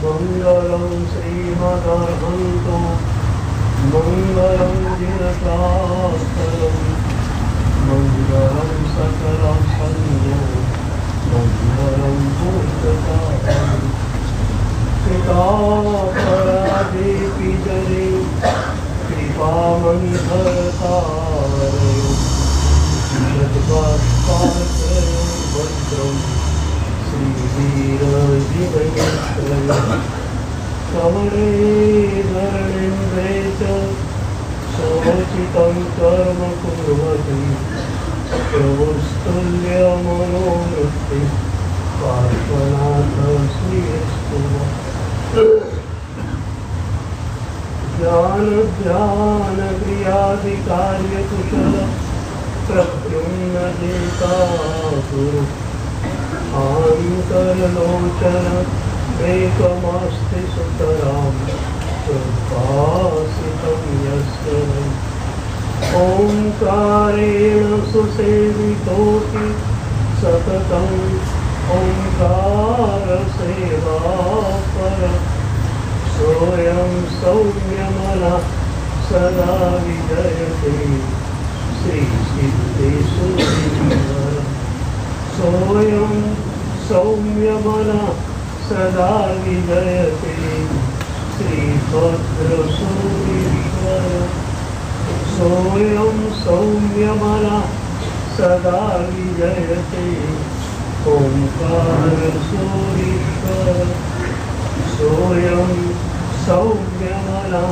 मंगलम श्रीमदर्हंतो मंगलम जिनशास्त्रम मंगलम सकलम संयो मंगलम भूतकालं कृपापराधेऽपि जने कृपामणिभरतारयो यद्भास्करयो भद्रं श्रीवीरजिगणेश्वरम् कमले धरणीन्द्रे च समुचितं कर्म कुर्वति प्रभुस्तुल्यमनोवृत्ति पार्श्वनाथ श्रीस्तु ज्ञान ध्यान क्रियादि कुशल प्रद्युम्न देता गुरु आन्तरलोचन एकमस्ति सुतरां कृपासितं यस्य ओंकारेण सुसेवितोऽपि सततं ओंकार सेवा पर सोऽयं सौम्यमनः सदा विजयते श्रीसिद्धेषु सोऽयं सौम्यमनः सदा विजयते श्रीभद्रसूरीश्वर सोऽयं सौम्यमनः सदा विजयते ओंकारसूरीश्वर सोऽयं सौम्यमनः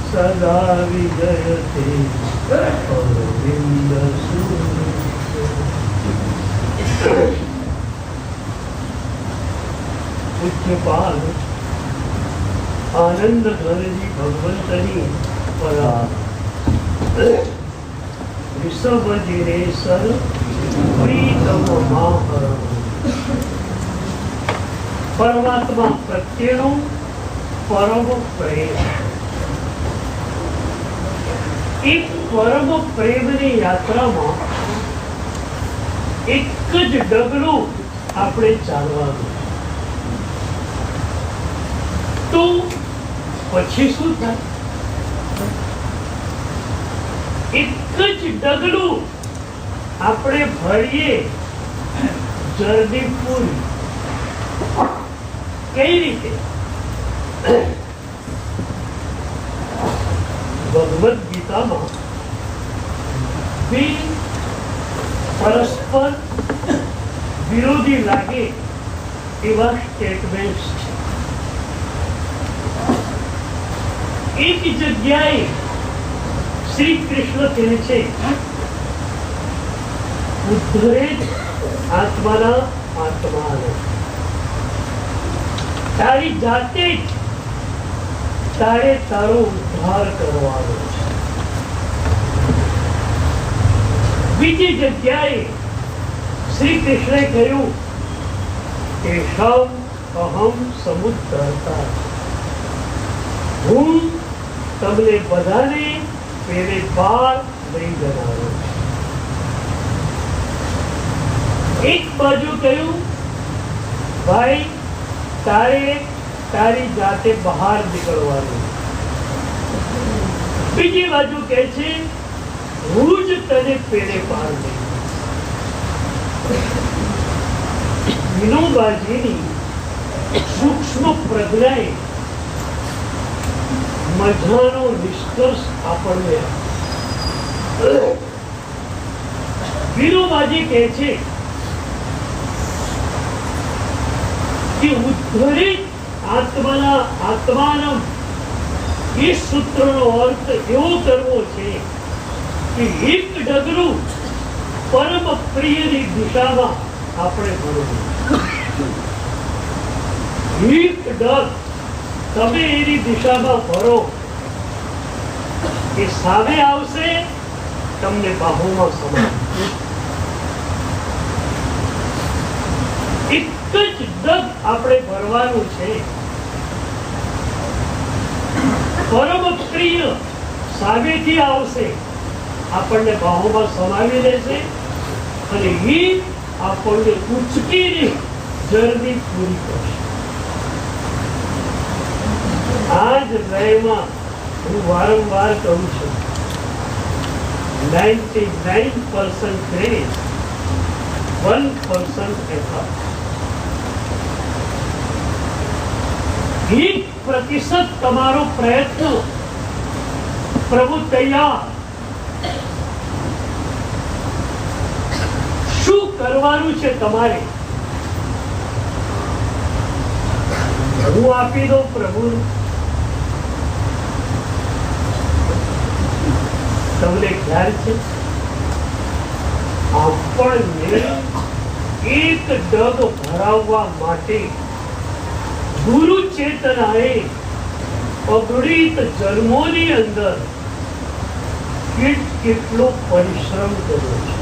सदा विजयते अरविन्दसूरीश्वर। पूज्यपाल आनंद घनजी भगवंतनी परा ऋषभ जिनेश्वर प्रीतम महार परमात्मा प्रत्येनो परम प्रेम एक परम प्रेमनी यात्राમાં એક જ ડગલું આપણે ચાલવાનું તો પછી શું થાય એક જ ડગલું આપણે ભરીએ જર્ની પૂરી કઈ રીતે ભગવદ ગીતામાં બે પરસ્પર વિરોધી લાગે એવા સ્ટેટમેન્ટ્સ છે એક જગ્યાએ શ્રી કૃષ્ણ કહે છે ઉદ્ધરે આત્માના આત્માને તારી જાતે જ તારે તારો ઉદ્ધાર કરવાનો છે બીજી જગ્યાએ શ્રી કૃષ્ણે કહ્યું કેશવ અહમ સમુદ્ધરતા હું તમને બધાને પેલે પાર લઈ જનારો એક બાજુ કહ્યું ભાઈ તારે તારી જાતે બહાર નીકળવાનું બીજી બાજુ કહે છે હું જ તને પેલે પાર લઈ વિનોબાજીની સૂક્ષ્મ પ્રજ્ઞાએ મજાનો નિષ્કર્ષ આપણને વિનોબાજી કહે છે કે ઉદ્ધરિત આત્માના આત્માનમ એ સૂત્રનો અર્થ એવો કરવો છે કે એક ડગલું પરમ પ્રિયની દિશામાં આપણે ભરવું એક ડગ તમે એની દિશામાં ભરો એ સામે આવશે તમને બાહુમાં સમાન એક જ ડગ આપણે ભરવાનું છે. પરમ પ્રિય સામેથી આવશે, આપણને બાહોમાં સમાવી લેશે અને એ આપણને ઉચકીને જર્ની પૂરી કરશે. આ જ લયમાં હું વારંવાર કહું છું, 99% grace, 1% effort. 1% તમારો પ્રયત્ન, પ્રભુ તૈયાર. શું કરવાનું છે તમારે? હું આપી દઉં પ્રભુ, તમને ખ્યાલ છે આપણને એક ડગ ભરાવવા માટે ગુરુ ચેતનાએ અગણિત જન્મોની અંદર કેટલો પરિશ્રમ કર્યો છે.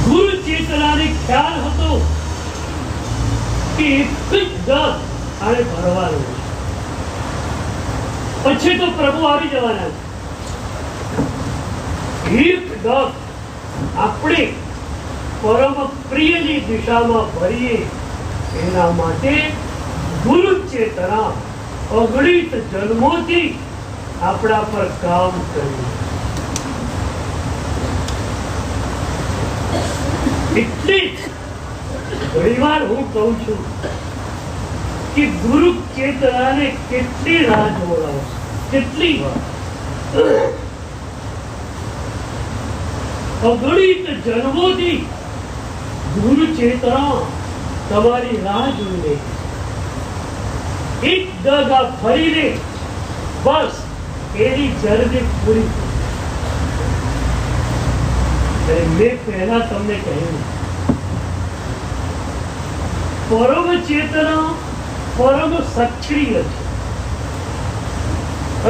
ગુરુ ચેતનાને ખ્યાલ હતો કે એક જ ડગ આને ભરવાનું છે, પછી તો પ્રભુ આવી જવાના છે. એક ડગ આપણે પરમ પ્રિયની દિશામાં ભરીએ, એના માટે ગુરુ ચેતના અગણિત જન્મોથી આપણા પર કામ કર્યું. એટલે ઘણીવાર હું કહું છું કે ગુરુ ચેતનાને કેટલી રાહ જોડાવશે, કેટલી વાર. અગણિત જન્મોથી ગુરુ ચેતના તમારી રાહ જોઈ લે. એક ડગ આ ફરી લે, બસ એની જર્ની પૂરી. મેં પહેલા તમને કહ્યું, પરમ ચેતના પરમ સક્રિય છે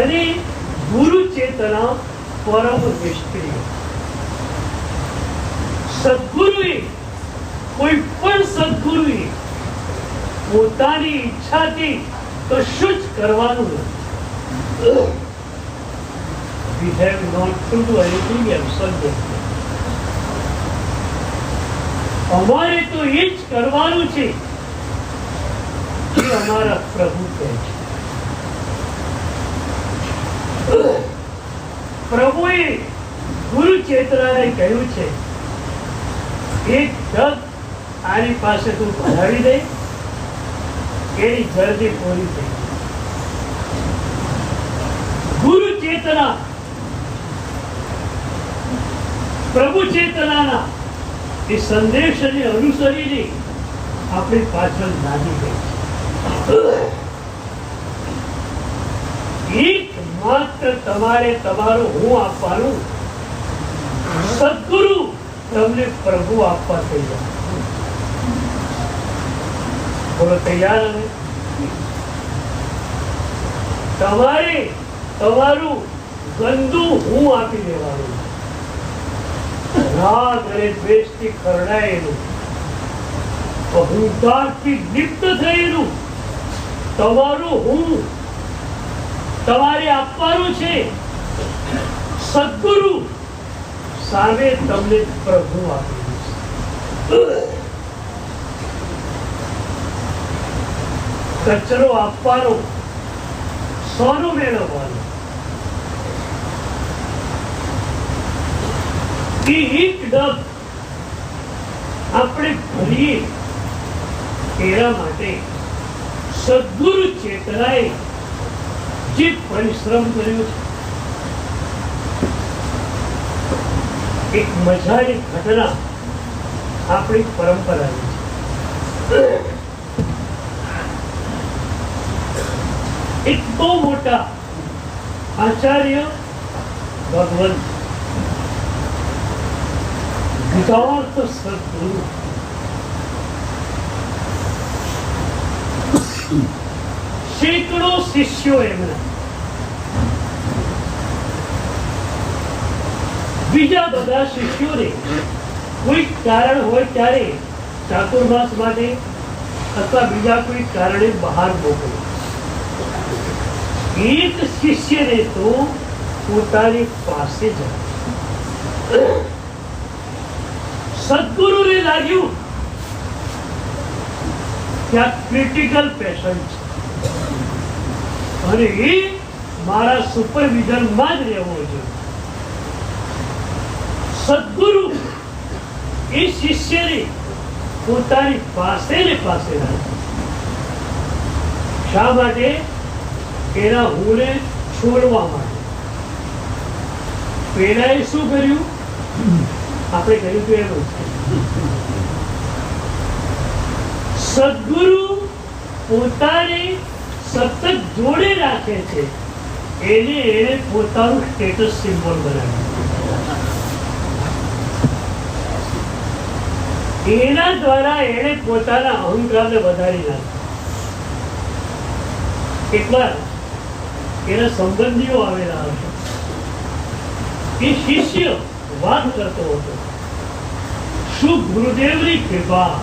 અને ગુરુ ચેતના પરમ નિષ્ક્રિય. સદગુરુએ, કોઈ પણ સદગુરુએ પોતાની ઈચ્છાથી કશું જ કરવાનું નથી. We have not to do anything absolutely. અમારે તો એ જ કરવાનું છે જે અમારા પ્રભુ કહે છે. પ્રભુએ ગુરુ ચેતનાને કહ્યું છે, એક ડગ આની પાસે તું ભરાવી દે, એની જલ્દી પૂરી થઈ. ગુરુ ચેતના પ્રભુ ચેતનાના એ સંદેશને અનુસરીને આપણી પાછળ લાગી ગઈ. એક માત્ર તમારે તમારું હું આપવાનું, સદગુરુ તમને પ્રભુ આપવા તૈયાર. બોલો તૈયાર? હવે તમારે તમારું ગંદુ હું આપી દેવાનું, રાગ અને દ્વેષથી ખરડાયેલું, અહંકારથી લિપ્ત થયેલું તમારું હું તમારે આપવાનું છે. સદગુરુ સામે તમને પ્રભુ આપી દેશે. કચરો આપવાનો, સોનું મેળવવાનું, એક ડગ આપણે ભરીએ એના માટે સદગુરુ ચેતનાએ જે પરિશ્રમ કર્યો છે. એક મજાની ઘટના આપણી પરંપરાની છે. એક બહુ મોટા આચાર્ય ભગવંત ગીતાર્થ સદગુરુ સેંકડો શિષ્યો એમના, બીજા બધા શિષ્યોને કોઈ કારણ હોય ત્યારે ચાતુર્માસ માટે અથવા બીજા કોઈ કારણે બહાર મોકલો. એક શિષ્યને તો પોતાની પાસે જાય. સદગુરુને લાગ્યું કે આ ક્રિટિકલ પેશન્ટ છે અને એ મારા સુપરવિઝનમાં જ રહેવો જોઈએ. સદગુરુ એ શિષ્યને પોતાની પાસે ને પાસે રાખે. શા માટે? એના હુંને છોડવા માટે. પેલાએ શું કર્યું? આપણે કર્યું તો એમ સદગુરુ પોતાને સતત જોડે રાખે છે. એને પોતાનું સ્ટેટસ સિમ્બોલ બનાવ્યું. એના દ્વારા એને પોતાના અહંકારને વધારી નાખ્યો. એકવાર એના સંબંધીઓ આવેલા હતા. એ શિષ્ય વાત કરતો હતો, શું ગુરુદેવની કૃપા,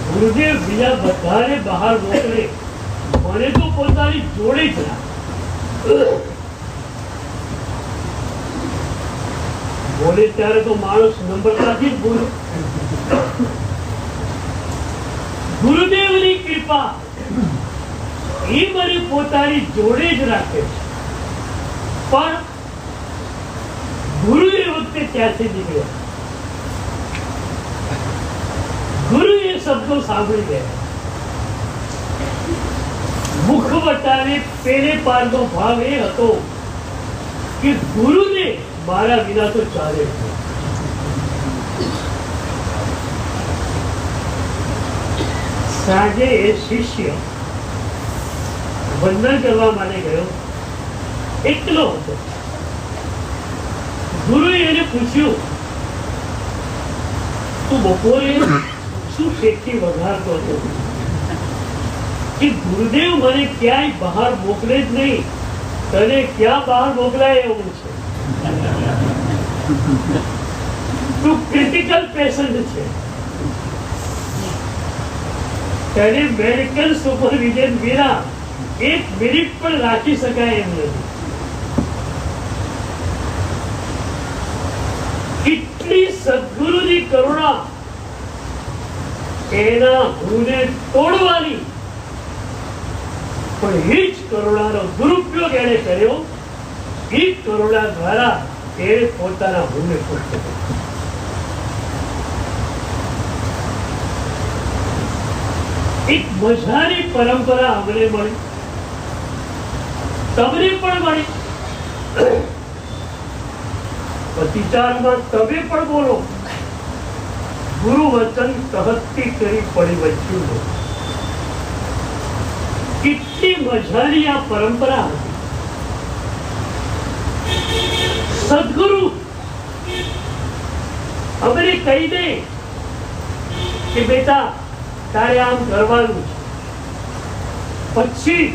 ગુરુદેવ બીજા બધાને બહાર મોકલે, મને તો પોતાની જોડે જ રાખે. બોલે ત્યારે તો માણસ નમ્રતાથી જ બોલે. ગુરુદેવની કૃપા એ મને પોતાની જોડે જ રાખે છે. પણ ગુરુ એ વખતે ત્યાંથી નીકળ્યા. ગુરુ એ શબ્દો સાંભળી ગયા. મુખવટાને પેલે પારનો ભાવ એ હતો કે ગુરુને મારા વિના તો ચાલે. સાંજે એ શિષ્ય વંદન કરવા માટે ગયો. એકલો હતો. ગુરુએ એને પૂછ્યું, તું બપોરે શું શેકી વઘારતો હતો? કે ગુરુદેવ મને ક્યાંય બહાર મોકલે જ નહીં, તને ક્યાં બહાર મોકલાય એવું છે. તું ક્રિટિકલ પેશન્ટ છે, તેને મેડિકલ સુપરવિઝન વિના એક મિનિટ પણ રાખી શકાય એમ નથી. કેટલી સદગુરુની કરુણા એના હુંને તોડવાની, પણ એ જ કરુણાનો દુરુપયોગ એને કર્યો. એ કરુણા દ્વારા એ પોતાના હુંને પુષ્ટ કર્યો. એક મજાની પરંપરા અમને મળી, તમને પણ મળી. પ્રતિચારમાં તમે પણ બોલો, ગુરુ વચન કહતી કરી પડી વચ્યું. કેટલી મજાની આ પરંપરા હતી. સદગુરુ અમને કહી દે કે બેટા તારે આમ કરવાનું છે, પછી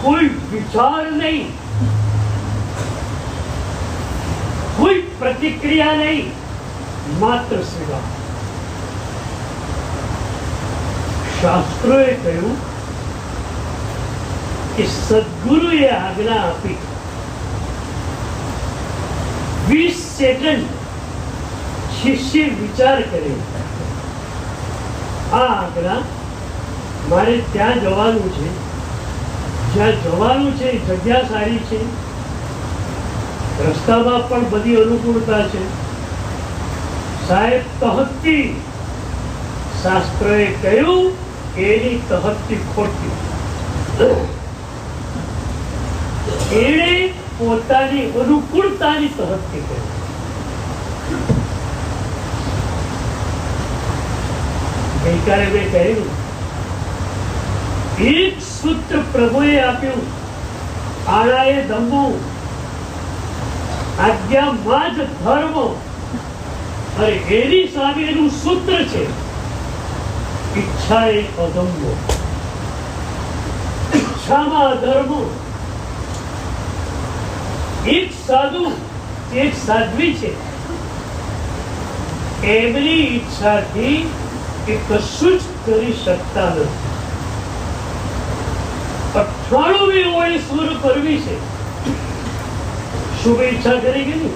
કોઈ વિચાર નહીં, કોઈ પ્રતિક્રિયા નહીં, માત્ર સેવા. શાસ્ત્રોએ કહ્યું કે સદગુરુએ આજ્ઞા આપી 20 સેકન્ડ શિષ્ય વિચાર કરે, આ આજ્ઞા મારે ત્યાં જવાનું છે, જ્યાં જવાનું છે જગ્યા સારી છે, રસ્તામાં પણ બધી અનુકૂળતા છે. સાહેબ તહતી, શાસ્ત્રોએ કહ્યું એની તહતી ખોટી. એણે પોતાની અનુકૂળતાની તહતી કરી. ગઈકાલે મેં કહ્યું એક સૂત્ર પ્રભુએ આપ્યું, આળાએ ધમ્મો, આજ્ઞામાં જ ધર્મ. અને એની સામેનું સૂત્ર છે ઈચ્છા એ અધમ્મો. ઈચ્છામાં ધર્મ. એક સાધુ એક સાધ્વી છે, એમની ઈચ્છાથી એ કશું જ કરી શકતા નથી. 98મી ઓળી શરૂ કરવી છે, શુભેચ્છા કરી ગઈ,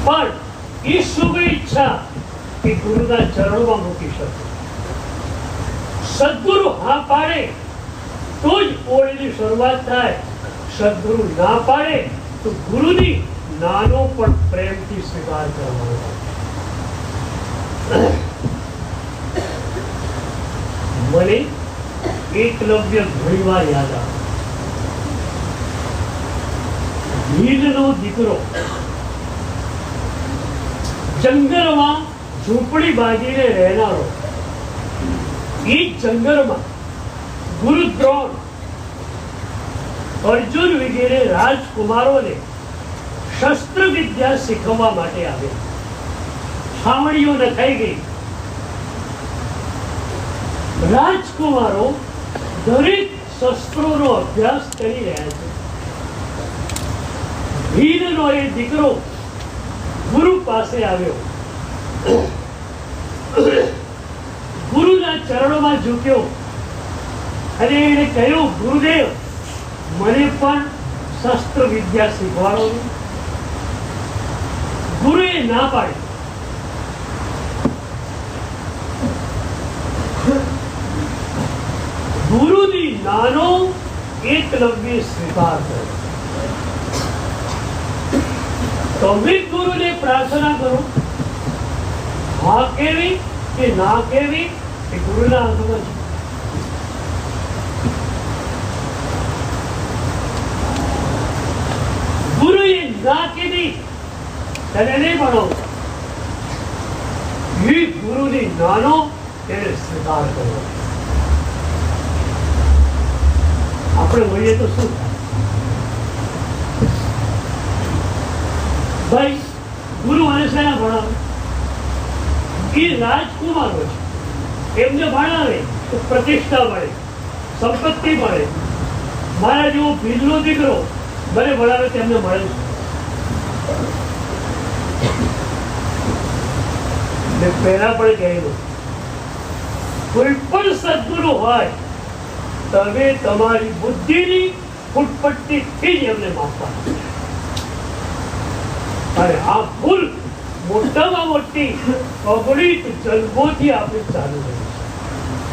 પણ એ શુભેચ્છા એ ગુરુના ચરણમાં મૂકી શકે. સદગુરુ હા પાડે તો જ ઓળીની શરૂઆત થાય. સદગુરુ ના પાડે તો ગુરુની નાનો પણ પ્રેમથી સ્વીકાર કરવાનો. મને એકલવ્ય ઘણીવાર યાદ આવે. ભીલનો દીકરો જંગલમાં ઝૂંપડી બાંધીને રહેનારો, એ જંગલમાં ગુરુ દ્રોણ, અર્જુન વગેરે રાજકુમારોને શસ્ત્ર વિદ્યા શીખવવા માટે આવે. છાવણીઓ નખાઈ ગઈ. રાજકુમારો દરેક શસ્ત્રોનો અભ્યાસ કરી રહ્યા છે. ભીલનો એ દીકરો ગુરુ પાસે આવ્યો, ગુરુના ચરણોમાં ઝૂક્યો અને એને કહ્યું, ગુરુદેવ, મને પણ શસ્ત્ર વિદ્યા શીખવાડો. ગુરુએ ના પાડી. ગુરુની નાનો એકલવ્ય સ્વીકાર કર્યો. તમે ગુરુને પ્રાર્થના કરો, હા કેવી કે ના કેવી એ ગુરુના હાથમાં છે. ગુરુએ ના કીધી તને નહીં ભણાવતા, એ ગુરુની નાનો એને સ્વીકાર કરવો. આપણે હોઈએ તો શું થાય? ભાઈ, ગુરુ અને શેના ભણાવે? એ રાજકુમારો છે, એમને ભણાવે તો પ્રતિષ્ઠા મળે, સંપત્તિ મળે. મારા જેવો ભીલનો દીકરો મને ભણાવે તેમને મળે છે. મેં પહેલા પણ કહેલું, કોઈ પણ સદગુરુ હોય તમે તમારી બુદ્ધિની ફૂટપટ્ટીથી જ એમને માપવા. અને આ ભૂલ મોટામાં મોટી અગણિત જન્મોથી આપણે ચાલુ રહી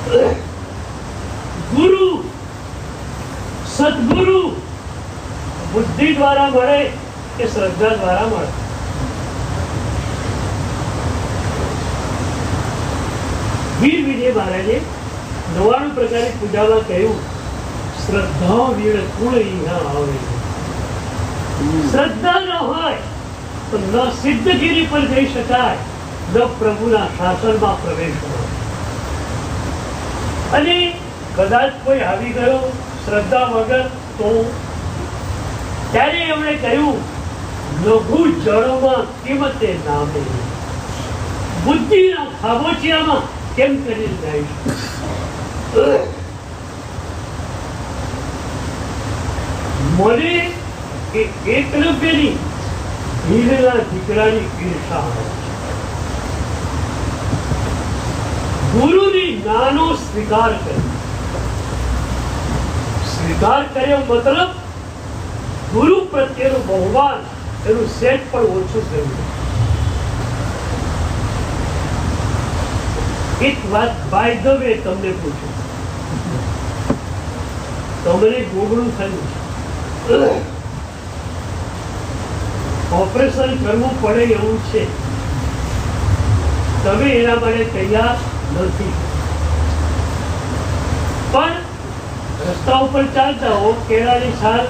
છે. ગુરુ, સદગુરુ બુદ્ધિ દ્વારા મળે કે શ્રદ્ધા દ્વારા મળે? વીર વિજય મહારાજે 99 પ્રકારની પૂજામાં કહ્યું, શ્રદ્ધા વીર કુળ ઈહા આવે. શ્રદ્ધા ન હોય તો ન સિદ્ધગીરી પર જઈ શકાય, ન પ્રભુના શાસનમાં પ્રવેશ હોય. અને કદાચ કોઈ આવી ગયો શ્રદ્ધા વગર તો ત્યારે એમણે કહ્યું, લઘુ જળમાં કિંમતે નામે, બુદ્ધિના ખાબોચિયામાં કેમ કરી જાય. મને એ એકલવ્યની ભીલના દીકરાની ઈર્ષા આવે. ગુરુની નાનો સ્વીકાર કર્યો. સ્વીકાર કર્યો મતલબ ગુરુ પ્રત્યેનું બહુમાન એનું સેટ પણ ઓછું થયું. એક વાત બાય ધ વે તમને પૂછું, તમને ગોગળું થયું, ઓપરેશન કરવું પડે એવું છે, તમે એના માટે તૈયાર નથી, પણ રસ્તા ઉપર ચાલતા હો, કેળાની છાલ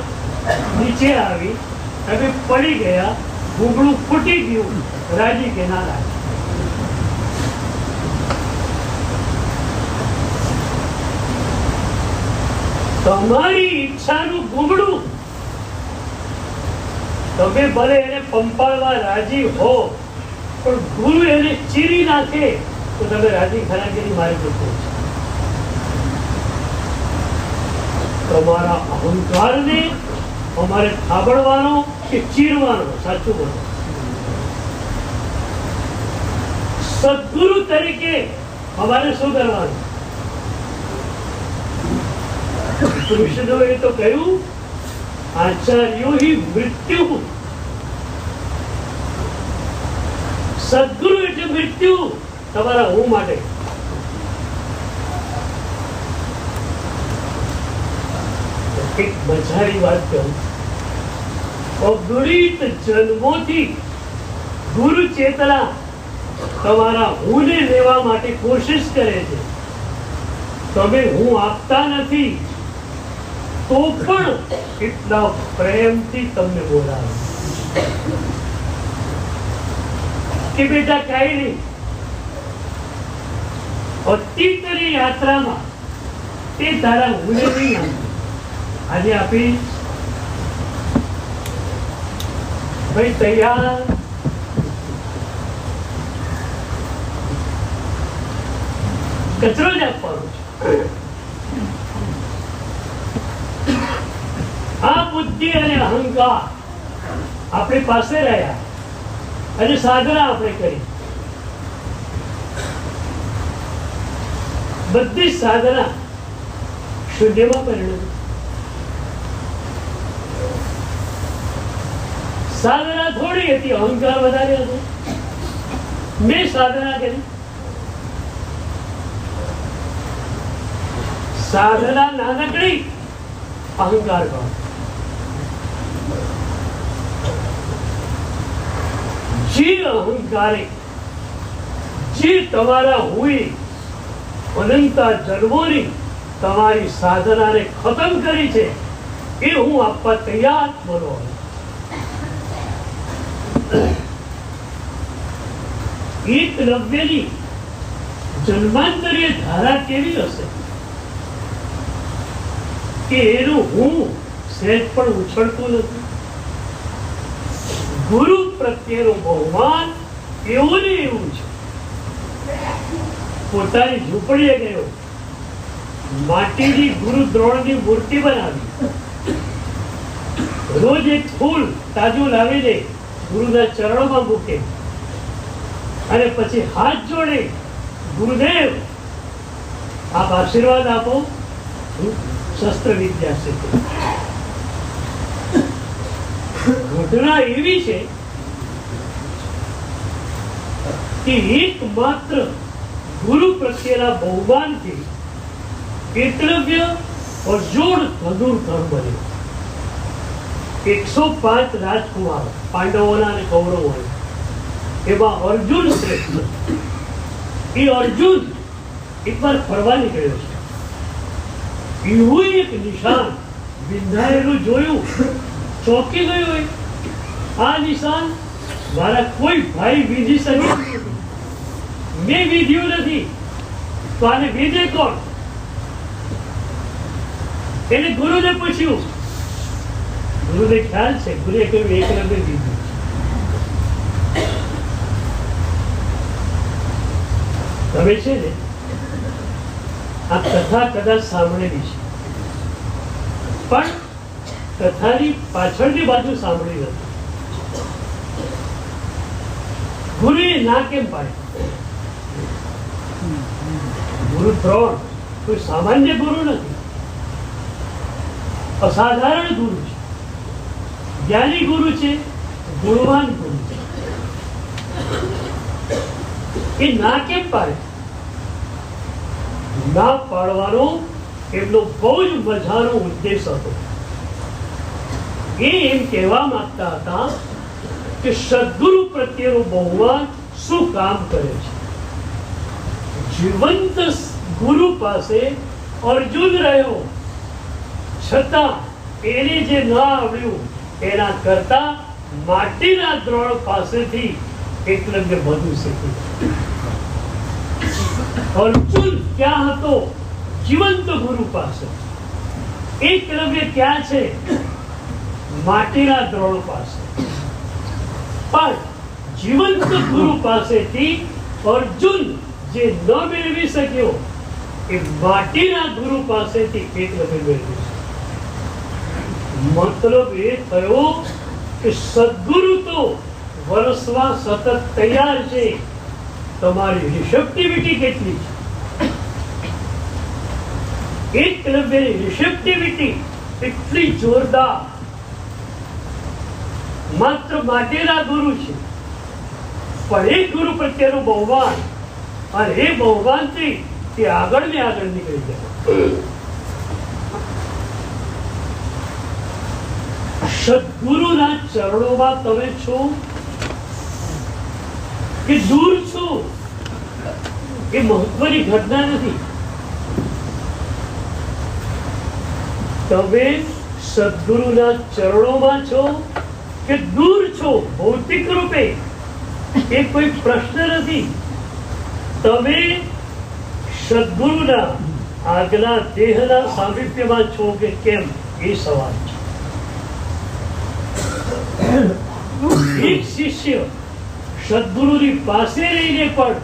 નીચે આવી, તમે પડી ગયા, ગોગળું ફૂટી ગયું, રાજી કે ના રાજી? તમારી ઈચ્છાનું ગુગડું તમે ભલે એને પંપાળવા રાજી હો, પણ ગુરુ એને ચીરી નાખે તો તમે રાજી ખરાગીરી મારી શકો છો. તમારા અહંકારને અમારે થાબડવાનો કે ચીરવાનો? સાચું બોલો. સદગુરુ તરીકે અમારે શું કરવાનું? કૃષ્ણએ તો કહ્યું, આચાર્યો હિ મૃત્યુ. સદગુરુ એટલે મૃત્યુ તમારા હું માટે. એક મજાની વાત કહું. અગણિત જન્મોથી ગુરુ ચેતના તમારા હુંને લેવા માટે કોશિશ કરે છે. તમે હું આપતા નથી તો પણ એટલા પ્રેમથી તમને બોલાવે કે બેટા કઈ નહીં, અતીતની યાત્રામાં તે તારા હુંને નહીં આપે, આજે આપી ભાઈ તૈયાર. કચરો જ આપવાનો છે. આ બુદ્ધિ અને અહંકાર આપણી પાસે રહ્યા અને સાધના આપણે કરી. બધી સાધના શૂન્યમાં પરિણમી. સાધના થોડી હતી, અહંકાર વધારે હતો. મેં સાધના કરી. સાધના નાનકડી, અહંકાર ભાવ. જે અહંકારે જે તમારા હુંય અનંતા જન્મોની તમારી સાધનાને ખતમ કરી છે, એ હું આપવા તૈયાર બોલો. એકલવ્યની જન્માંતરીય ધારા કેવી હશે કે એનું હું સહેજ પણ ઉછળતું નથી. ગુરુ પ્રત્યેનું બહુમાન એવું ને એવું છે. પોતાની ઝૂંપડીએ ગયો, માટીની ગુરુ દ્રોણની મૂર્તિ બનાવી, રોજ એક ફૂલ તાજું લાવીને ગુરુના ચરણોમાં મૂકે અને પછી હાથ જોડે, ગુરુદેવ આપ આશીર્વાદ આપો, શસ્ત્ર વિદ્યા શીખો. ઘટના એવી છે કે એકમાત્ર ગુરુ પ્રત્યેના બહુમાનથી એકલવ્ય અજોડ ધનુર્ધર બન્યો. 105 રાજકુમાર પાંડવોના અને કૌરવોના, એમાં અર્જુન શ્રેષ્ઠ. એ અર્જુન એકવાર ફરવા નીકળ્યો છે. એવું એક નિશાન વિંધાયેલું જોયું, ચોંકી ગયો હોય. આ નિશાન મારા કોઈ ભાઈ વિધિ શકે, મેં વિધ્યું નથી, તો આને વિધે કોણ? એને ગુરુને પૂછ્યું. ગુરુને ખ્યાલ છે, ગુરુએ કહ્યું એકલવ્ય વિધ્યું. હવે છે ને, આ કથા કદાચ સાંભળેલી છે, પણ કથાની પાછળની બાજુ સાંભળી નથી. ગુરુએ ના કેમ પાડી? ગુરુ ત્રણ કોઈ સામાન્ય ગુરુ નથી, અસાધારણ ગુરુ છે, જ્ઞાની ગુરુ છે, ગુણવાન ગુરુ છે. એ ના કેમ પાડે? ના પાડવાનો એમનો બહુ જ મજાનો ઉદ્દેશ હતો. એ એમ કહેવા માંગતા હતા કે સદગુરુ પ્રત્યેનું બહુમાન શું કામ કરે છે. જીવંત ગુરુ પાસે અર્જુન રહ્યો, છતાં એને જે ન આવડ્યું એના કરતા માટીના દ્રોણ પાસેથી એકલવ્ય બધું શીખ્યું. અર્જુન ક્યાં હતો? જીવંત ગુરુ પાસે. એકલવ્ય ક્યાં છે? માટીના દ્રોણ પાસે. પણ જીવંત ગુરુ પાસેથી અર્જુન જે ન મેળવી શક્યો એ માટીના ગુરુ પાસેથી એકલવ્ય મેળવી. મતલબ એ થયો કે સદગુરુ તો વરસવા સતત તૈયાર છે, તમારી રિસેપ્ટિવિટી કેટલી છે? એકલવ્યની રિસેપ્ટિવિટી એટલી જોરદાર, માત્ર માટેના ગુરુ છે, પણ એ ગુરુ પ્રત્યેનું બહુમાન અને એ બહુમાનથી તે આગળ ને આગળ નીકળી જાય. સદગુરુના ચરણોમાં તમે છો કે દૂર છો એ મહત્વની ઘટના નથી. તમે સદગુરુના ચરણોમાં છો કે દૂર છો ભૌતિક રૂપે એ કોઈ પ્રશ્ન નથી. તમે સદગુરુના આગલા દેહના સામિપ્યમાં છો કે કેમ એ સવાલ છે. એક શિષ્ય સદગુરુની પાસે રહીને પણ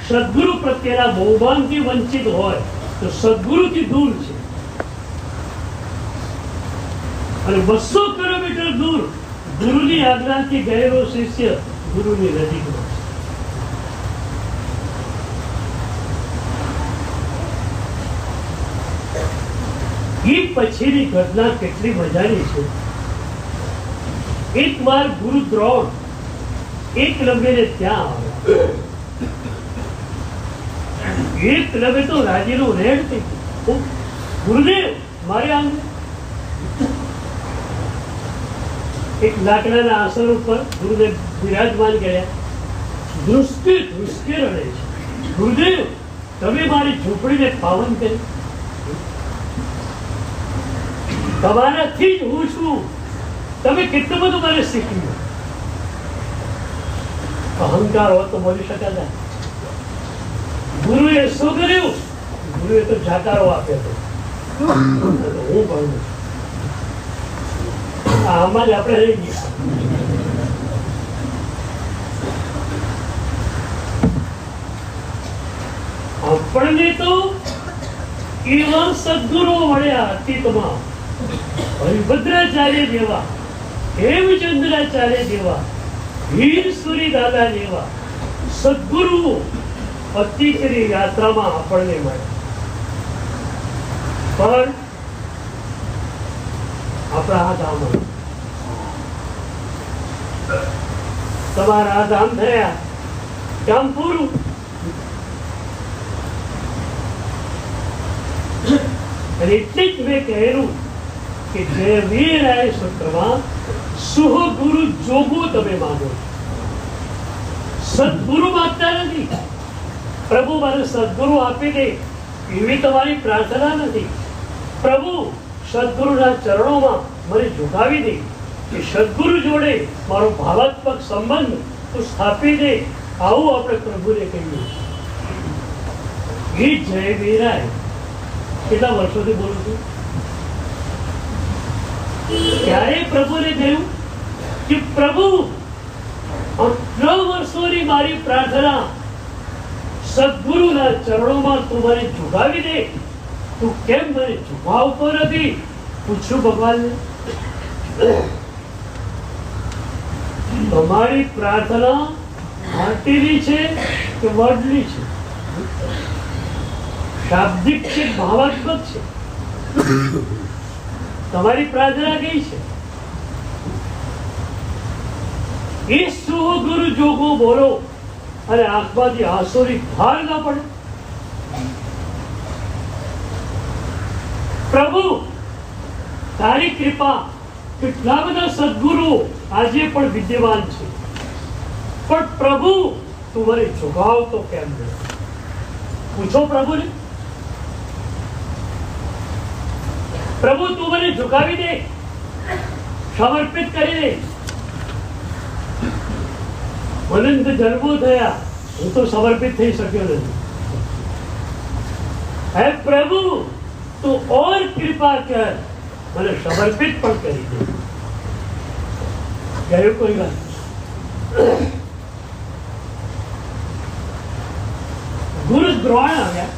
સદગુરુ પ્રત્યેના બહુમાનથી વંચિત હોય તો સદગુરુથી દૂર છે, અને 200 કિલોમીટર દૂર ગુરુની આજ્ઞાથી ગયેલો શિષ્ય ગુરુની નજીકમાં છે. એ પછીની ઘટના કેટલી મજાની છે. એક વાર ગુરુ દ્રોણ એકલવ્યને ત્યાં આવ્યા. એકલવ્ય તો રાજીનો રેડ થઈ ગયો. ગુરુદેવ મારે આમ એક લાકડાના આસન ઉપર ગુરુદેવ બિરાજમાન કર્યા. ધ્રુસકે ધ્રુસકે રડે છે. ગુરુદેવ તમે મારી ઝૂંપડીને પાવન કરી, તમારાથી જ હું છું, તમે કેટલું બધું મને શીખ્યું. અહંકાર હોત તો બોલી શકાતા. ગુરુએ શું કર્યું? ગુરુએ તો જાકારો આપ્યો હતો. હું ભણું આમાં જ આપણે રહી ગયા. આપણને તો એવા સદગુરુઓ મળ્યા અતીતમાં, હરિભદ્રાચાર્ય જેવા, હેમચંદ્રાચાર્ય જેવા, વીર સુરી દાદા જેવા સદગુરુઓ અતિથની યાત્રામાં આપણને મળ્યા. પણ આપણા આ ધામ, તમારા આ ધામ થયા કામ પૂરું. અને એટલે જ મેં કહેલું કે જય વીરાય સૂત્રમાં સુહ ગુરુ જોગો તમે માંગો છો. સદગુરુ માંગતા નથી. પ્રભુ મને સદગુરુ આપી દે એવી તમારી પ્રાર્થના નથી. પ્રભુ સદગુરુના ચરણોમાં મને ઝુકાવી દે, કે સદગુરુ જોડે મારો ભાવાત્મક સંબંધ તું સ્થાપી દે, આવું આપણે પ્રભુને કહીએ. એ જય વીરાય કેટલા વર્ષોથી બોલું છું. ત્યારે પ્રભુને કહ્યું કે પ્રભુ આટલા વર્ષોની મારી પ્રાર્થના સદગુરુના ચરણોમાં તું મને ઝુકાવી દે, તું કેમ મને ઝુકાવતો નથી? પૂછ્યું ભગવાનને. તમારી પ્રાર્થના માટીની છે કે વર્ડની છે? શાબ્દિક છે, ભાવાત્મક છે? તમારી પ્રાર્થના કઈ છે? એ સુહ ગુરુ જોગો બોલો અને આંખમાંથી આંસુની ધાર ના પડે. પ્રભુ તારી કૃપા, કેટલા બધા સદગુરુઓ આજે પણ વિદ્યમાન છે, પણ પ્રભુ તું મને ઝુકાવતો કેમ નહીં? પૂછો પ્રભુને. પ્રભુ તું મને ઝુકાવી દે, સમર્પિત કરી દે. અનંત જન્મો થયા, હું તો સમર્પિત થઈ શક્યો નથી. હે પ્રભુ તું ઓર કૃપા કર, મને સમર્પિત પણ કરી દે. ગયું કોઈ વાત. ગુરુ દ્રોણ આવ્યા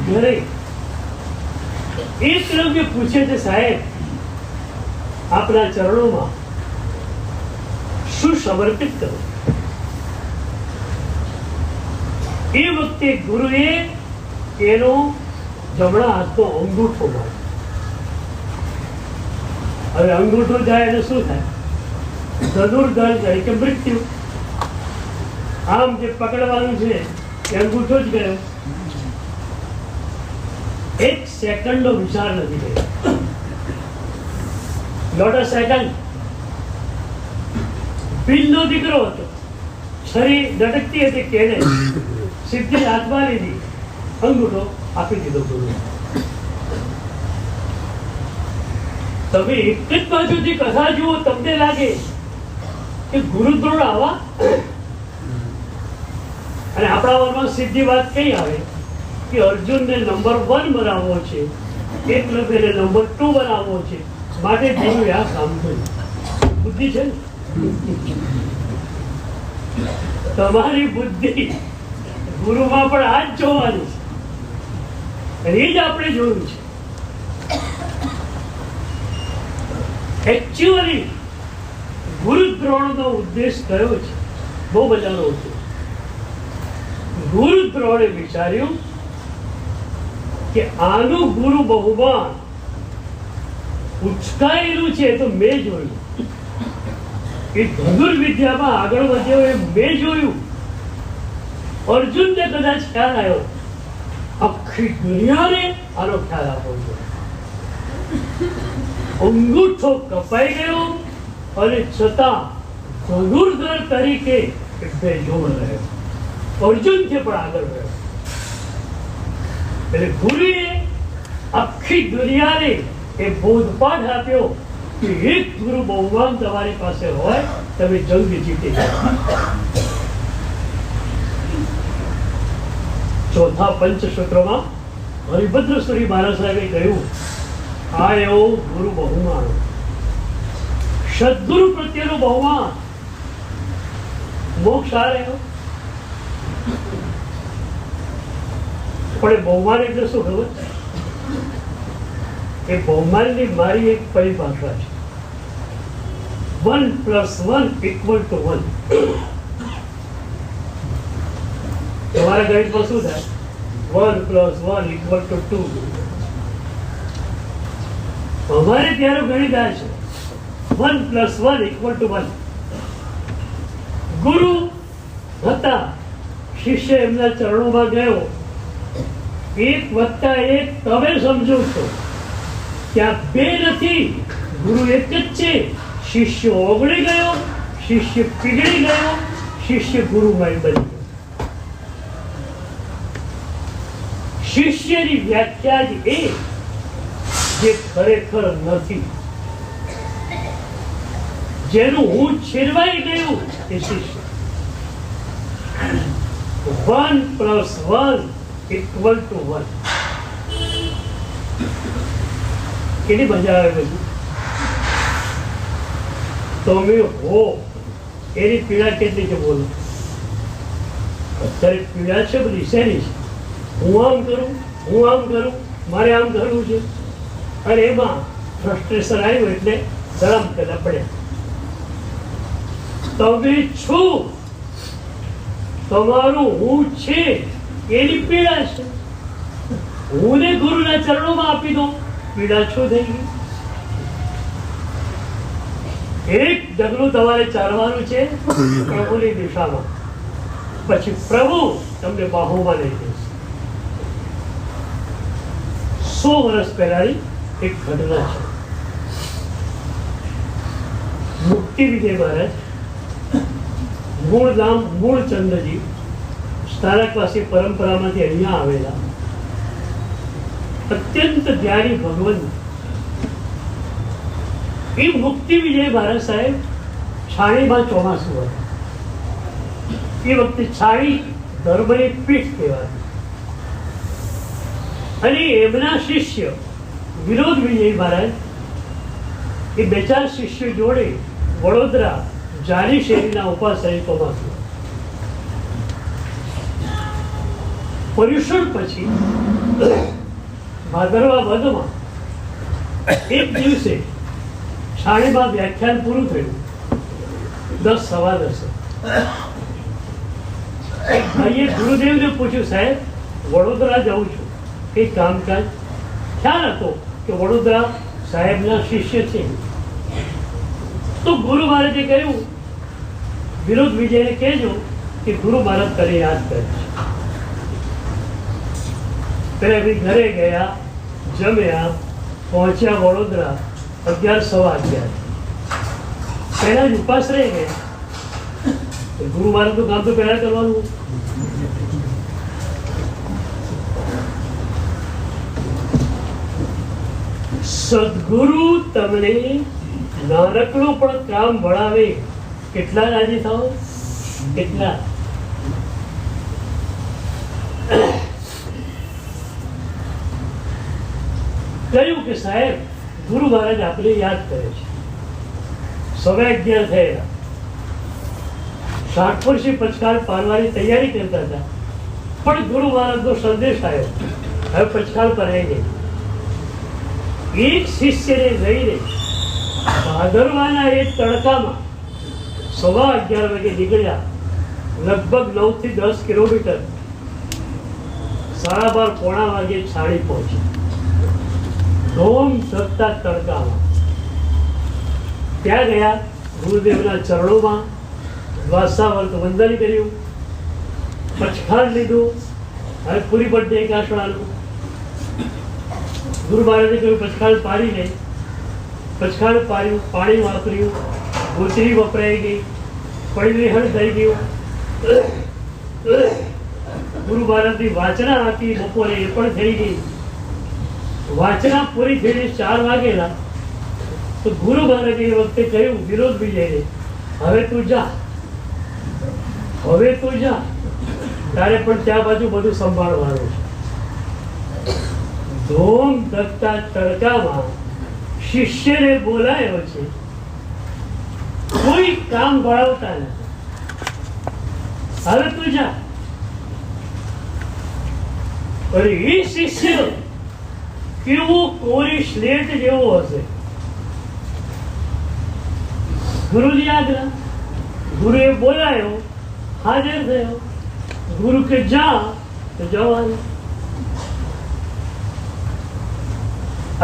ઘરે. એકલવ્ય પૂછે છે, સાહેબ આપના ચરણોમાં શું સમર્પિત કરું? એ વખતે ગુરુએ એનો જમણા હાથનો અંગૂઠો માર્યો. હવે અંગૂઠો જાય એટલે શું થાય? ધનુર્ધર જાય કે મૃત્યુ. આમ જે પકડવાનું છે એ અંગૂઠો જ ગયો. એક સેકન્ડનો વિચાર નથી કર્યો. Not a second. ભીલનો દીકરો હતો, છરી દટકતી હતી કેને સીધી હાથમાં લીધી, અંગૂઠો આપી દીધો ગુરુ. તમે એક જ બાજુથી કથા જુઓ, તમને લાગે કે ગુરુ દ્રોણ આવા. અને આપણા વર્ગમાં સીધી વાત કઈ આવે કે અર્જુનને નંબર 1 બનાવવો છે, એકલવ્યને નંબર 2 બનાવવો છે, માટે ગુરુએ આ કામ કર્યું. બુદ્ધિ છે ને? તમારી બુદ્ધિ ગુરુમાં પણ આ જ જોવાની છે. એ જ આપણે જોયું છે. એકચ્યુઅલી ગુરુ દ્રોણનો ઉદ્દેશ કયો છે? બહુ મજાનો હતો. ગુરુ દ્રોણે વિચાર્યું કે આનું ગુરુ બહુમાન ઉચકાયેલું છે તો મેં જોયું. એ ધનુર્વિદ્યામાં આગળ વધ્યો એ મેં જોયું. અર્જુનને કદાચ ખ્યાલ આવ્યો, આખી દુનિયાને આનો ખ્યાલ આપવો જોઈએ. અંગૂઠો કપાઈ ગયો અને છતાં ધનુર્ધર તરીકે બેજોડ રહ્યો. અર્જુનથી પણ આગળ રહ્યો. એટલે ગુરુએ આખી દુનિયાને એ બોધપાઠ આપ્યો કે એક ગુરુ બહુમાન તમારી પાસે હોય, તમે જંગ જીતી જાઓ. ચોથા પંચસૂત્રમાં હરિભદ્ર સુરી મહારાજ સાહેબે કહ્યું, આ એવો ગુરુ બહુમાન, સદગુરુ પ્રત્યેનો બહુમાન. મોક્ષ આ રહ્યો. પણ એ બહુમાન એટલે શું ખબર? એ બહુમાનની મારી એક પરિભાષા છે. 1 + 1 = 1. તમારા ગણિતમાં શું થાય? 1 + 1 = 2. અમારે ત્યારે ગણિત આ છે, 1 + 1 = 1. ગુરુ હતા, શિષ્ય એમના ચરણોમાં ગયો. 1 + 1 તમે સમજો છો, ત્યાં 2 નથી, ગુરુ એક જ છે. શિષ્ય ઓગળી ગયો, શિષ્ય પીગળી ગયો, શિષ્ય ગુરુમય બની ગયો. શિષ્યની વ્યાખ્યા જ એ જે ખરેખર નથી, જેનું હું છીરવાઈ ગયું એ શિષ્ય. 1 + 1 = 1. કેટલી મજા આવે બધું. તમે હો એની પીડા કેટલી છે બોલો. અત્યારે પીડા છે બધી શેની છે? હું આમ કરું, મારે આમ કરવું છે, અને એમાં ફ્રસ્ટ્રેશન આવ્યું એટલે ધરમ પેલા પડ્યા. તમે છો, તમારું હું છે એની પીડા છે. હું ને ગુરુના ચરણોમાં આપી દો, પીડા છો થઈ ગઈ. એક ડગલું તમારે ચાલવાનું છે પ્રભુની દિશામાં, પછી પ્રભુ તમને બાહોમાં લઈ જશે. 100 વર્ષ પહેલાની એક ઘટના છે. મુક્તિ વિજય મહારાજ, મૂળ નામ મૂળચંદ્રજી, સ્થાનકવાસી પરંપરામાંથી અહીંયા આવેલા અત્યંત જ્ઞાની ભગવંત. એ મુક્તિ વિજય મહારાજ સાહેબ છાણીમાં ચોમાસું હતું. એ વખતે છાણી ધર્મની પીઠ કહેવાતી. અને એમના શિષ્ય વિનોદ વિજય મહારાજ એ 2-4 શિષ્યો જોડે વડોદરા જાની શેરીના ઉપાશ્રય ચોમાસું. પર્યુષણ પછી ભાદરવા વધમાં એક દિવસે છાણીમાં વ્યાખ્યાન પૂરું થયું. 10 સવા 10 ભાઈએ ગુરુદેવને પૂછ્યું, સાહેબ વડોદરા જાઉં છું, એ કામકાજ. ખ્યાલ હતો કે વડોદરા સાહેબના શિષ્ય છે. તો ગુરુ મહારાજે કહ્યું, વિનોદ વિજયને કહેજો કે ગુરુ મહારાજ તને યાદ કરે છે. પેલા ભાઈ ઘરે ગયા, જમ્યા, પહોંચ્યા વડોદરા 11:15. પહેલા જ ઉપાસ રહી ગયા. ગુરુ મહારાજનું કામ તો પહેલા કરવાનું. સદગુરુ તમને નાનકડું પણ કામ ભણાવે, કેટલા રાજી થાવ? કેટલા? કહ્યું કે સાહેબ ગુરુ મહારાજ આપણે યાદ કરે છે. 11:15 થયેલા. શાકપુરસી પચકાળ પારવાની તૈયારી કરતા હતા, પણ ગુરુ મહારાજનો સંદેશ આવ્યો, હવે પચકાળ પરાઈ ગઈ. એક શિષ્યને લઈને ભાદરવાના એ તડકામાં 11:15 વાગે નીકળ્યા. લગભગ 9 થી 10 કિલોમીટર. 12:30 પોણા વાગે છાણી પહોંચી. ધોમ ધકતા તડકામાં ત્યાં ગયા. ગુરુદેવના ચરણોમાં દ્વાસાવર્ત વંદન કર્યું, પચખાણ લીધું. હવે પૂરી પડતી એકાશવાળાનું. ગુરુ મહારાજે કહ્યું પચખાણ પાડી લે. પચખાણ પાડ્યું, પાણી વાપર્યું, ગોતરી વપરાઈ ગઈ, પરિલેહણ થઈ ગયું. ગુરુ મહારાજની વાચના આપી બપોરે, એ પણ થઈ ગઈ. વાચના પૂરી થઈને 4 વાગેલા. તો ગુરુ મહારાજે એ વખતે કહ્યું વિનોદ વિજયને, હવે તું જા, હવે તું જા, તારે પણ ત્યાં બાજુ બધું સંભાળવાનું છે. ધોમ ધકતા તડકામાં શિષ્યને બોલાયો છે, કોઈ કામ ભણાવતા નથી, હવે તું જા. અરે એ શિષ્ય કેવો કોરી સ્લેટ જેવો હશે. ગુરુની આજ્ઞા, ગુરુએ બોલાયો, હાજર થયો. ગુરુ કે જા તો જવાનું.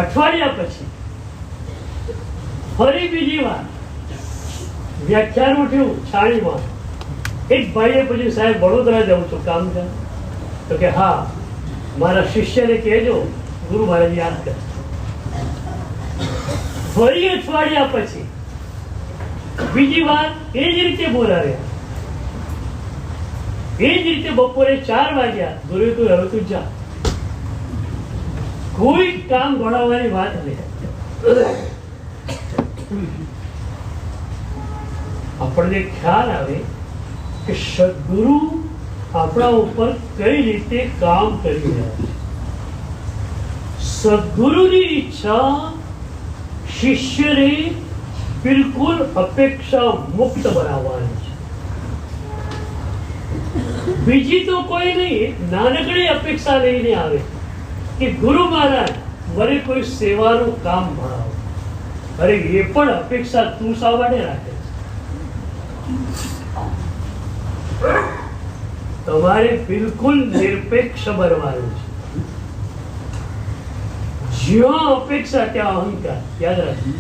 અઠવાડિયા પછી ફરી બીજી વાર વ્યાખ્યાન ઉઠ્યું છાણીમાં. એક ભાઈએ પૂછ્યું, સાહેબ વડોદરા જાઉં છું, કામ છે? તો કે હા, મારા શિષ્યને કહેજો ગુરુ મહારાજ યાદ કરે. ફરી અઠવાડિયા પછી બીજી વાર એ જ રીતે બોલાવ્યા. એ જ રીતે બપોરે 4 વાગ્યા. ગુરુએ તું હવે તું જા. કોઈ કામ ભણાવવાની વાત નહીં. આપણને ખ્યાલ આવે કે સદગુરુ આપણા ઉપર કઈ રીતે કામ કરી રહ્યા છે. સદગુરુની ઈચ્છા શિષ્યને બિલકુલ અપેક્ષા મુક્ત બનાવવાની છે. બીજી તો કોઈ નહીં. નાનકડી અપેક્ષા લઈને આવે કે ગુરુ મહારાજ મને કોઈ સેવાનું કામ ભણાવો. અરે એ પણ અપેક્ષા તું શા માટે રાખે? તમારે બિલકુલ નિરપેક્ષ બનવાનું છે. જ્યાં અપેક્ષા ત્યાં અહંકાર. યાદ રાખજો,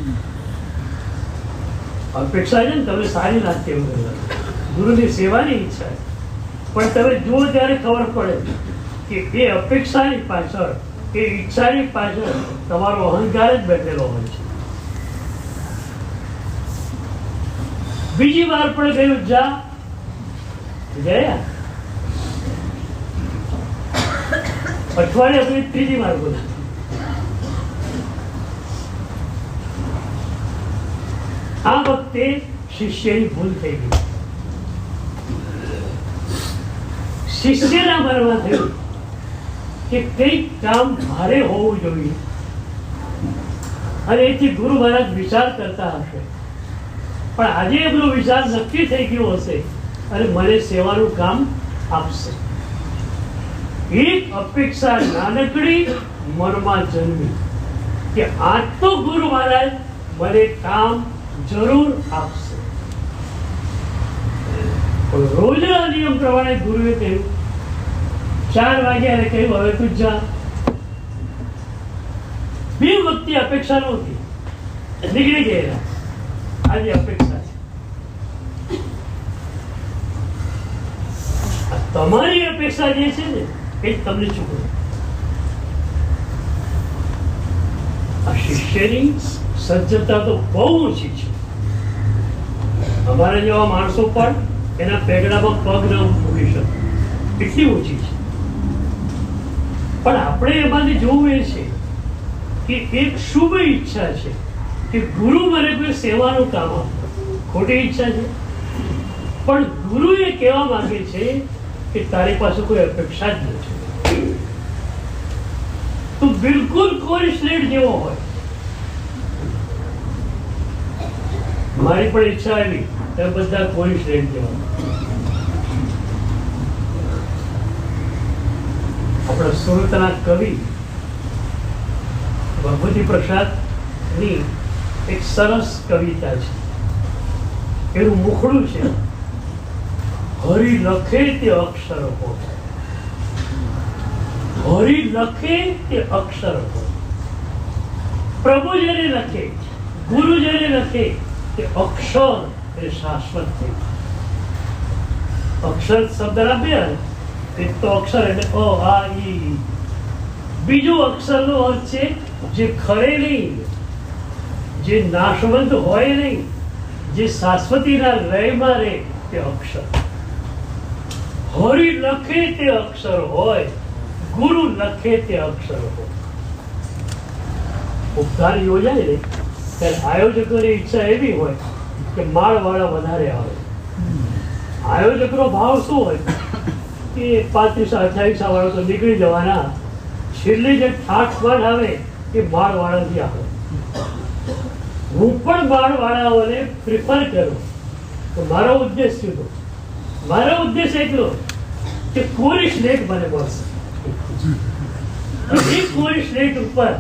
અપેક્ષા છે ને તમે સારી લાગતી એવું કરવાનું. ગુરુની સેવાની ઈચ્છા છે, પણ તમે જુઓ ત્યારે ખબર પડે કે એ અપેક્ષાની પાછળ, એ ઈચ્છાની પાછળ તમારો અહંકાર જ બેઠેલો હોય છે. બીજી વાર પણ કહ્યું જા, ગયા. અઠવાડિયા પછી ત્રીજી વાર બોલ્યું. આ વખતે શિષ્યની ભૂલ થઈ ગઈ. શિષ્યના મનમાં થયું કે કંઈક કામ ભારે હોવું જોઈએ, અને એથી ગુરુ મહારાજ વિચાર કરતા હશે. પણ આજે એમનો વિચાર નક્કી થઈ ગયો હશે અને મને સેવાનું કામ આપશે. એક અપેક્ષા નાનકડી મનમાં જન્મી કે આજ તો ગુરુ મહારાજ મને કામ જરૂર આપશે. પણ રોજના નિયમ પ્રમાણે ગુરુએ કહ્યું 4 વાગ્યા કહ્યું હવે તું જા. 2 વખતે અપેક્ષા નહોતી, નીકળી ગયેલા. આજે અપેક્ષા છે. તમારી અપેક્ષા જે છે ને એ તમને ચૂકવો. આ શિષ્યની સજ્જતા તો બહુ ઓછી છે. અમારા જેવા માણસો પણ એના પેગડામાં પગ ન મૂકી શકે, એટલી ઓછી છે. પણ આપણે એમાંથી જોવું એ છે કે એક શુભ ઈચ્છા છે કે ગુરુ મને કોઈ સેવાનું કામ આપે. ખોટી ઈચ્છા છે, પણ ગુરુ એ કહેવા માંગે છે કે તારી પાસે કોઈ અપેક્ષા જ નથી. તું બિલકુલ કોઈ સ્લેટ જેવો હોય. મારી પણ ઈચ્છા આવી તમે બધા કોઈ સ્લેટ જેવા. આપણા સુરતના કવિ ભગવતી પ્રસાદ ની એક સરસ કવિતા છે. એનું મુખડું છે હરિ લખે તે અક્ષર હોય. હરિ લખે તે અક્ષર હોય. પ્રભુ જેને લખે, ગુરુ જેને લખે તે અક્ષર એ શાશ્વત થઈ. અક્ષર શબ્દના 2 એક તો અક્ષર એટલે અ આ ઈ. બીજું અક્ષરનો અર્થ છે જે ખરે નહીં, જે નાશવંત હોય નહીં, જે શાશ્વતીના લયમાં રહે તે અક્ષર. હરિ લખે તે અક્ષર હોય, ગુરુ લખે તે અક્ષર હોય. ઉપકાર યોજાય ને ત્યારે આયોજકોની ઈચ્છા એવી હોય કે માળવાળા વધારે આવે. આયોજકનો ભાવ શું હોય કે 35-28 વાળા તો નીકળી જવાના, છેલ્લે જે ઠાઠ આવે એ માળવાળાથી આવે. હું પણ માળવાળાઓને પ્રિફર કરું. તો મારો ઉદ્દેશ શું? મારો ઉદ્દેશ એટલો કે કોરી સ્લેટ મને મળશે. એ કોરી સ્લેટ ઉપર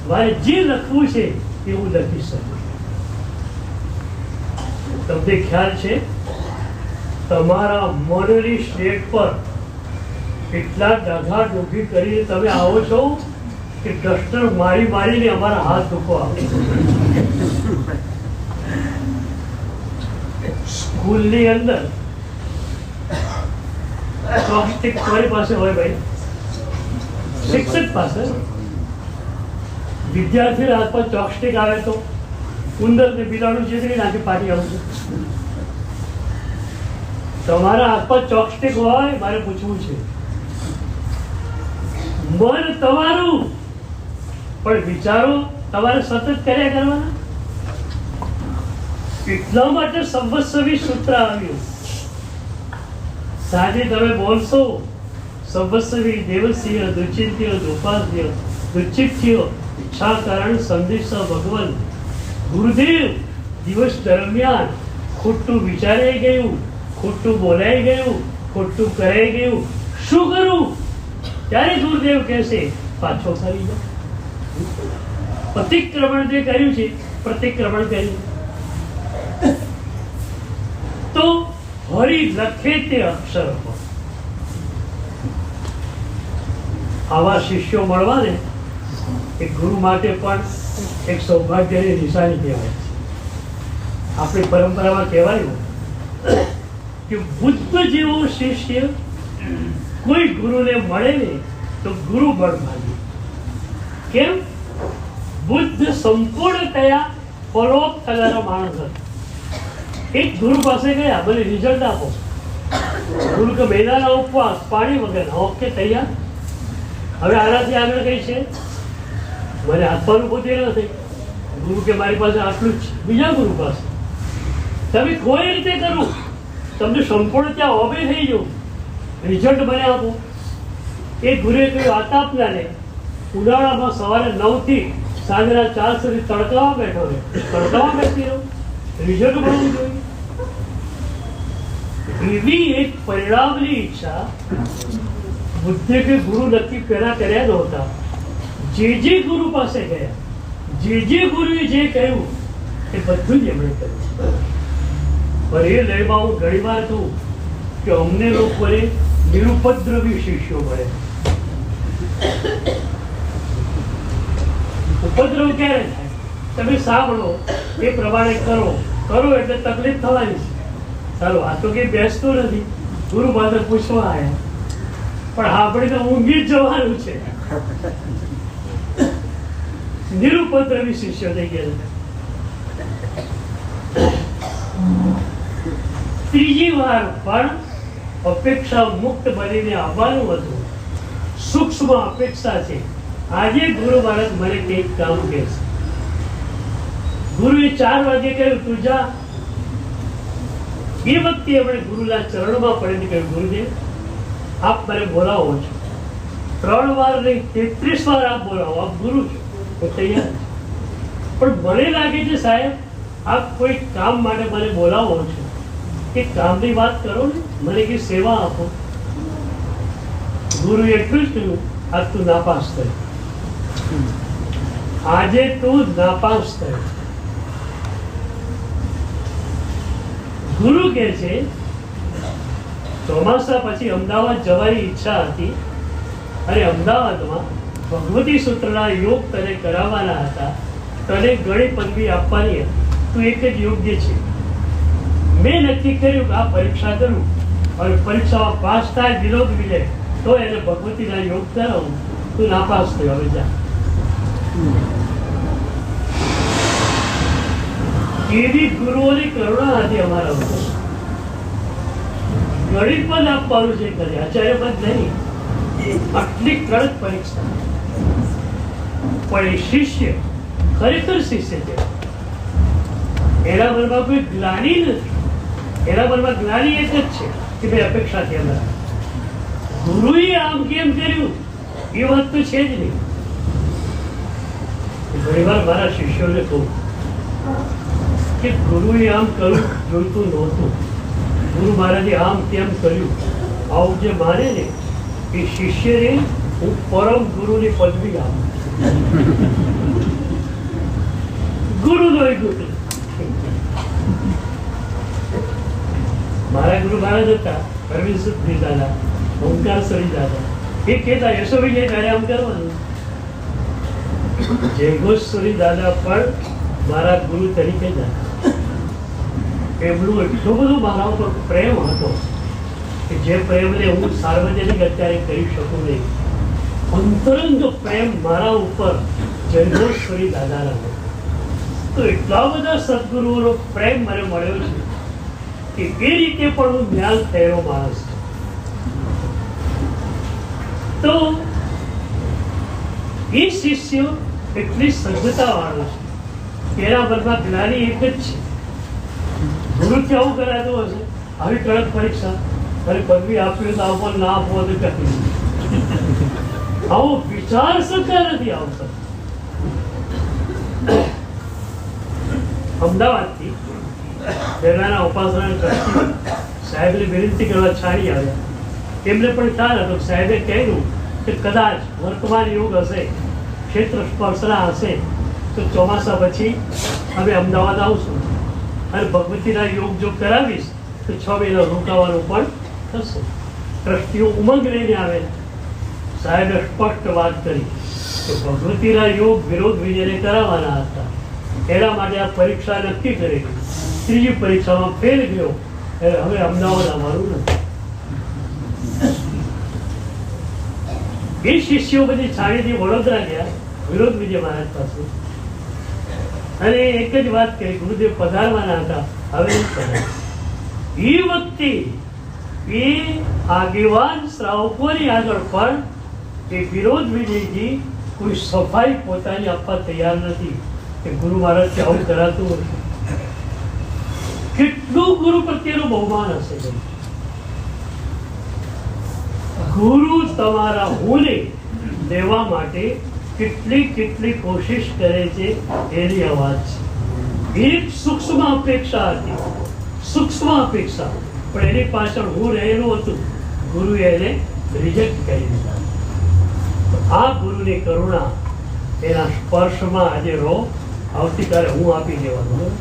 મારે જે લખવું છે એ હું લખી શકું. તમને ખ્યાલ છે તમારા મનની સ્લેટ પર એટલા ડઘાડુઘી કરીને તમે આવો છો કે ડસ્ટર મારી મારીને અમારા હાથ દુખો આવે. સ્કૂલની અંદર ચોકસ્ટિક તમારી પાસે હોય ભાઈ, શિક્ષક પાસે. વિદ્યાર્થી હાથ પર ચોકસ્ટિક આવે તો ઉંદર ને બિલાડું ચીતરી નાખી પાટી આવું છું. તમારા હાથ પર ચોકસ્ટિક હોય, મારે પૂછવું છે મન તમારું પણ વિચારો તમારે સતત કર્યા કરવાના. એટલા માટે સંવત્સરી સૂત્ર આવ્યું. સાંજે તમે બોલશો સંવત્સરી દેવસ્ય દુચિંત્ય દુપાસ્ય દુચિત્ય ઈચ્છા કારણ સંદેશ ભગવાન. ગુરુદેવ દિવસ દરમિયાન ખોટું વિચારાઈ ગયું, ખોટું બોલાઈ ગયું, ખોટું કરાઈ ગયું, શું કરું? ત્યારે ગુરુદેવ કહેશે પાછો ફરી જાઓ. પ્રતિક્રમણ જે કર્યું છે, પ્રતિક્રમણ કર્યું તો હરિ લખે તે અક્ષર હોય. આવા શિષ્યો મળવા ને એ ગુરુ માટે પણ એક સૌભાગ્યની નિશાની કહેવાય છે. આપણી પરંપરામાં કહેવાયું કે બુદ્ધ જેવો શિષ્ય કોઈ ગુરુને મળે ને તો ગુરુ બળ ભાગે. કેમ? બુદ્ધ સંપૂર્ણતયા પરોપ થયેલા માણસ હતા. એક ગુરુ પાસે ગયા, મને રિઝલ્ટ આપો. ગુરુ કે મહિનાના ઉપવાસ, પાણી વગર. ઓકે તૈયાર. હવે આનાથી આગળ કઈ છે? મને આપવાનું પોતે નથી. ગુરુ કે મારી પાસે આટલું જ છે. બીજા ગુરુ પાસે તમે કોઈ રીતે કરો, તમને સંપૂર્ણ ત્યાં ઓબે થઈ જવું, રિઝલ્ટ મને આપો. એ ગુરુએ કહ્યું આતાપનાને ઉનાળામાં સવારે 9 થી સાંજના 4 સુધી તડકામાં બેઠો રહે. તડકામાં બેસી રહ્યો, રિઝલ્ટ મળવું જોઈએ. એવી એક પરિણામની ઈચ્છા બુદ્ધે કે ગુરુ નક્કી પેલા કર્યા નહોતા. જે ગુરુ પાસે ગયા, જે ગુરુએ જે કહ્યું એ બધું જ એમણે કર્યું. પણ એ લયમાં હું ઘણી વાર કહું કે અમને લોકોને નિરુપદ્રવી શિષ્યો મળે. ઉપદ્રવ ક્યારે થાય? તમે સાંભળો એ પ્રમાણે કરો એટલે તકલીફ થવાની છે. ચાલો, આ તો કઈ બેસતો નથી, ગુરુ પાસે પૂછવા આવ્યા, પણ આપણે ઊંઘી જ જવાનું છે. નિરુપદ્રવી શિષ્ય થઈ ગયા. ત્રીજી વાર પણ અપેક્ષા મુક્ત બનીને આવવાનું હતું. સૂક્ષ્મ અપેક્ષા છે. આજે ગુરુ મહારાજ મને કંઈક કામ કહે છે. ગુરુએ 4 વાગે કહ્યું તું જા. એ વખતે આપણે ગુરુના ચરણમાં પડીને કહ્યું, ગુરુદેવ આપ મને બોલાવો છો. 3 વાર નહીં, 33 વાર આપ બોલાવો. આપ ગુરુ છો, હું તૈયાર છું. પણ મને લાગે છે સાહેબ, આપ કોઈ કામ માટે મને બોલાવો છો, એ કામની વાત કરો ને, મને કે સેવા આપો. ગુરુ એટલું જ કહ્યું, આજ તું નાપાસ થયો. આજે તું નાપાસ થયો. ગુરુ કે છે ચોમાસા પછી અમદાવાદ જવાની ઈચ્છા હતી અને અમદાવાદમાં ભગવતી સૂત્રના યોગ તને કરાવવાના હતા. તને ઘણી પદવી આપવાની હતી, તું એક જ યોગ્ય છે. મેં નક્કી કર્યું કે આ પરીક્ષા કરું અને પરીક્ષામાં પાસ થાય, વિરોધ વિજય, તો એને ભગવતીના યોગ કરાવું. તું નાપાસ થયો, હવે જા. એવી ગુરુઓની કરુણા હતી અમારા ઉપર. ગણિત પદ આપવાનું છે, કરે આચાર્ય પદ નહીં. આટલી કડક પરીક્ષા. પણ એ શિષ્ય ખરેખર શિષ્ય છે. એના મનમાં કોઈ ગ્લાનિ નથી. એના મનમાં ગ્લાનિ એક જ છે કે ભાઈ અપેક્ષા કેમ રાખે. ગુરુએ આમ કેમ કર્યું એ વાત તો છે જ નહીં. ઘણી વાર મારા શિષ્યોને કહું કે ગુરુએ આમ કર્યું જોઈતું નહોતું. ગુરુ મહારાજે આમ કેમ કર્યું. આવું જે માને ને એ શિષ્યને હું પરમ ગુરુની પદવી આપું. ગુરુનો એક ગુરુ. મારા ગુરુ મહારાજ હતા અરવિંદ સુખની દાદા, ઓમકાર સ્વરી દાદા. એ કહેતા યશો વિજય તારે આમ કરવાનું. જયઘોષ દાદા પણ મારા ગુરુ તરીકે જ હતા. એમનું એટલો બધો મારા ઉપર પ્રેમ હતો કે જે પ્રેમને હું સાર્વજનિક અત્યારે કરી શકું નહીં. અંતરંગ પ્રેમ મારા ઉપર જયઘોષ દાદાના હતો. તો એટલા બધા સદગુરુઓનો પ્રેમ મને મળ્યો છે કે એ રીતે પણ હું જ્ઞાન થયેલો માણસ છું. તો એ શિષ્ય એટલી સજ્જતા વાળો છે કે એના મનમાં જ્ઞાની એક જ છે. ગુરુ કેવું કરાતું હશે, આવી કડક પરીક્ષા અને પદવી આપવી તો આપો, ના આપવો તો કઈ. આવો વિચાર શકતા નથી આવતો. અમદાવાદથી પહેલાના ઉપાસના ટ્રસ્ટી સાહેબને વિનંતી કરવા છાડી આવ્યા. એમને પણ ખ્યાલ હતો. સાહેબે કહ્યું કે કદાચ વર્તમાન યુગ હશે, ક્ષેત્ર સ્પર્શના હશે, તો ચોમાસા પછી અમે અમદાવાદ આવશું અને ભગવતીના યોગ જો કરાવીશ તો 6 મહિના રોકાવાનું પણ થશે. ટ્રસ્ટીઓ ઉમંગ લઈને આવેલા. સાહેબે સ્પષ્ટ વાત કરી કે ભગવતીના યોગ વિરોધ વિજયને કરાવવાના હતા. એના માટે આ પરીક્ષા નક્કી કરેલી. ત્રીજી પરીક્ષામાં ફેલ ગયો, હવે અમદાવાદ આવવાનું નથી. એ શિષ્યો બધી છાડીથી વડોદરા ગયા વિરોધ વિજય મહારાજ પાસે અને એક જ વાત કરી, ગુરુદેવ પધારવાના હતા, હવે એ વખતે એ આગેવાન શ્રાવકોની આગળ પણ એ વિરોધ વિજયજી કોઈ સફાઈ પોતાની આપવા તૈયાર નથી કે ગુરુ મહારાજ આવું કરાતું હતું. કેટલું ગુરુ પ્રત્યેનું બહુમાન હશે. ગુરુ તમારા હુંને દેવા માટે કેટલી કોશિશ કરે છે એની આ વાત છે. એક સૂક્ષ્મ અપેક્ષા હતી, સૂક્ષ્મ અપેક્ષા, પણ એની પાછળ હું રહેલું હતું. ગુરુએ એને રિજેક્ટ કરી દીધા. આ ગુરુની કરુણા, એના સ્પર્શમાં આજે રહો, આવતીકાલે હું આપી દેવાનું.